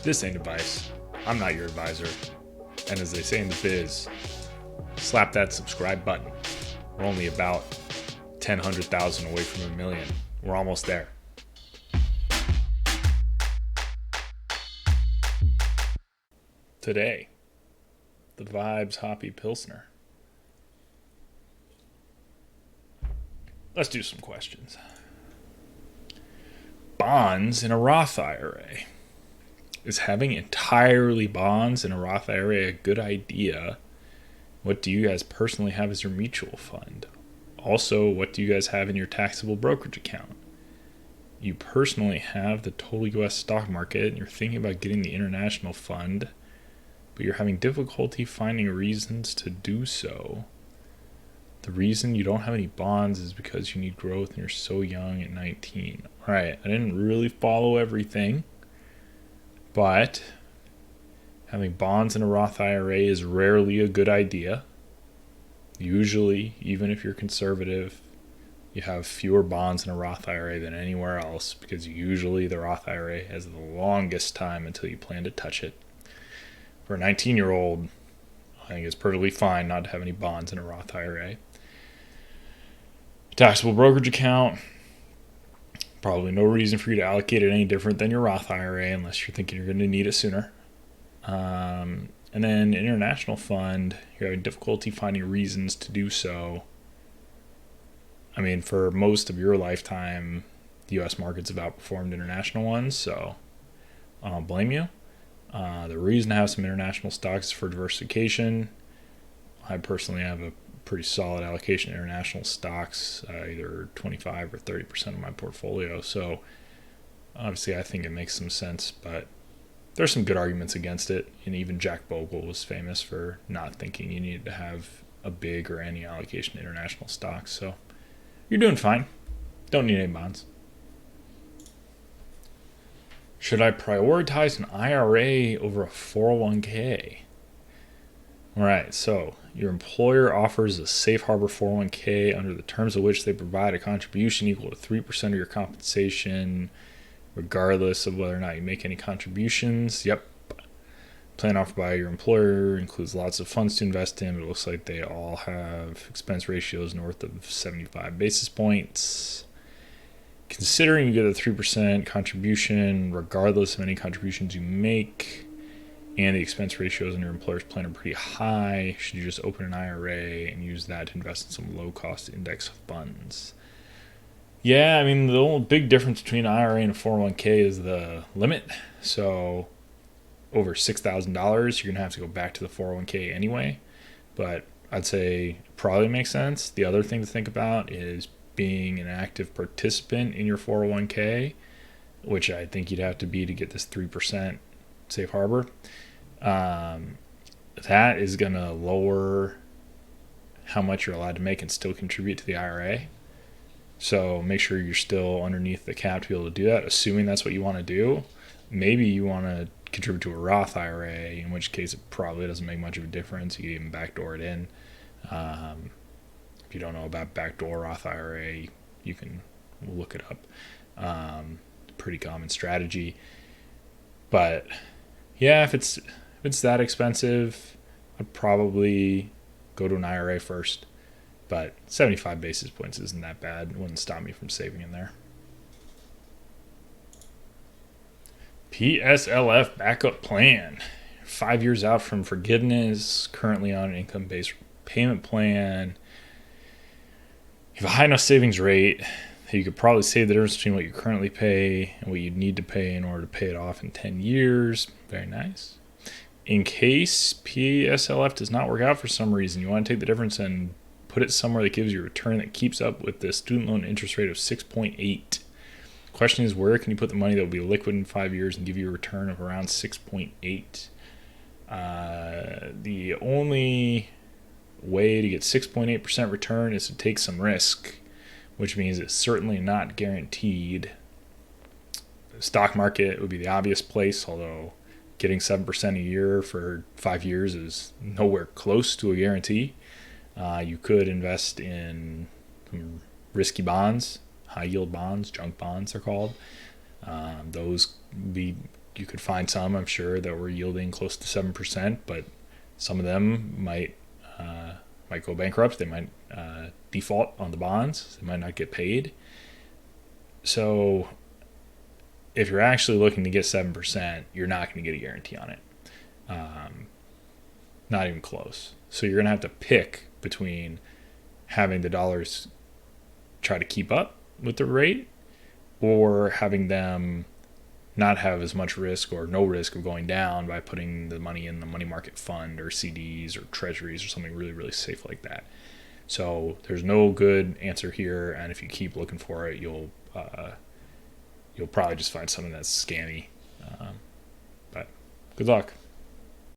This ain't advice. I'm not your advisor. And as they say in the biz, slap that subscribe button. We're only about 100,000 away from a million. We're almost there. Today, the Vibes Hoppy Pilsner. Let's do some questions. Bonds in a Roth IRA. Is having entirely bonds in a Roth IRA a good idea? What do you guys personally have as your mutual fund? Also, what do you guys have in your taxable brokerage account? You personally have the total U.S. stock market and you're thinking about getting the international fund, but you're having difficulty finding reasons to do so. The reason you don't have any bonds is because you need growth and you're so young at 19. All right, I didn't really follow everything, but having bonds in a Roth IRA is rarely a good idea. Usually, even if you're conservative, you have fewer bonds in a Roth IRA than anywhere else because usually the Roth IRA has the longest time until you plan to touch it. For a 19-year-old, I think it's perfectly fine not to have any bonds in a Roth IRA. Taxable brokerage account, probably no reason for you to allocate it any different than your Roth IRA unless you're thinking you're going to need it sooner. And then international fund, you're having difficulty finding reasons to do so. I mean, for most of your lifetime, the U.S. markets have outperformed international ones, so I don't blame you. The reason to have some international stocks is for diversification. I personally have a pretty solid allocation to international stocks, either 25 or 30% of my portfolio. So obviously I think it makes some sense, but there's some good arguments against it. And even Jack Bogle was famous for not thinking you needed to have a big or any allocation to international stocks. So you're doing fine. Don't need any bonds. Should I prioritize an IRA over a 401k? All right, so your employer offers a safe harbor 401k under the terms of which they provide a contribution equal to 3% of your compensation, regardless of whether or not you make any contributions. Yep. Plan offered by your employer includes lots of funds to invest in, but it looks like they all have expense ratios north of 75 basis points. Considering you get a 3% contribution, regardless of any contributions you make, and the expense ratios in your employer's plan are pretty high, should you just open an IRA and use that to invest in some low-cost index funds? Yeah, I mean, the only big difference between an IRA and a 401k is the limit. So over $6,000, you're going to have to go back to the 401k anyway. But I'd say it probably makes sense. The other thing to think about is being an active participant in your 401k, which I think you'd have to be to get this 3% safe harbor. That is going to lower how much you're allowed to make and still contribute to the IRA. So make sure you're still underneath the cap to be able to do that, assuming that's what you want to do. Maybe you want to contribute to a Roth IRA, in which case it probably doesn't make much of a difference. You can even backdoor it in. If you don't know about backdoor Roth IRA, you can look it up. Pretty common strategy. But yeah, if it's that expensive, I'd probably go to an IRA first. But 75 basis points isn't that bad. It wouldn't stop me from saving in there. PSLF backup plan. 5 years out from forgiveness, currently on an income-based payment plan. You have a high enough savings rate that you could probably save the difference between what you currently pay and what you'd need to pay in order to pay it off in 10 years. Very nice. In case PSLF does not work out for some reason, you want to take the difference and put it somewhere that gives you a return that keeps up with the student loan interest rate of 6.8. The question is, where can you put the money that will be liquid in 5 years and give you a return of around 6.8? The only way to get 6.8% return is to take some risk, which means it's certainly not guaranteed. The stock market would be the obvious place, although getting 7% a year for 5 years is nowhere close to a guarantee. You could invest in some risky bonds, high yield bonds, junk bonds they're called. Those be you could find some, I'm sure, that were yielding close to 7%, but some of them might go bankrupt. They might default on the bonds. They might not get paid. So if you're actually looking to get 7%, you're not going to get a guarantee on it. Not even close. So you're going to have to pick between having the dollars try to keep up with the rate, or having them not have as much risk or no risk of going down by putting the money in the money market fund or CDs or treasuries or something really, really safe like that. So there's no good answer here, and if you keep looking for it, you'll probably just find something that's scammy. But good luck.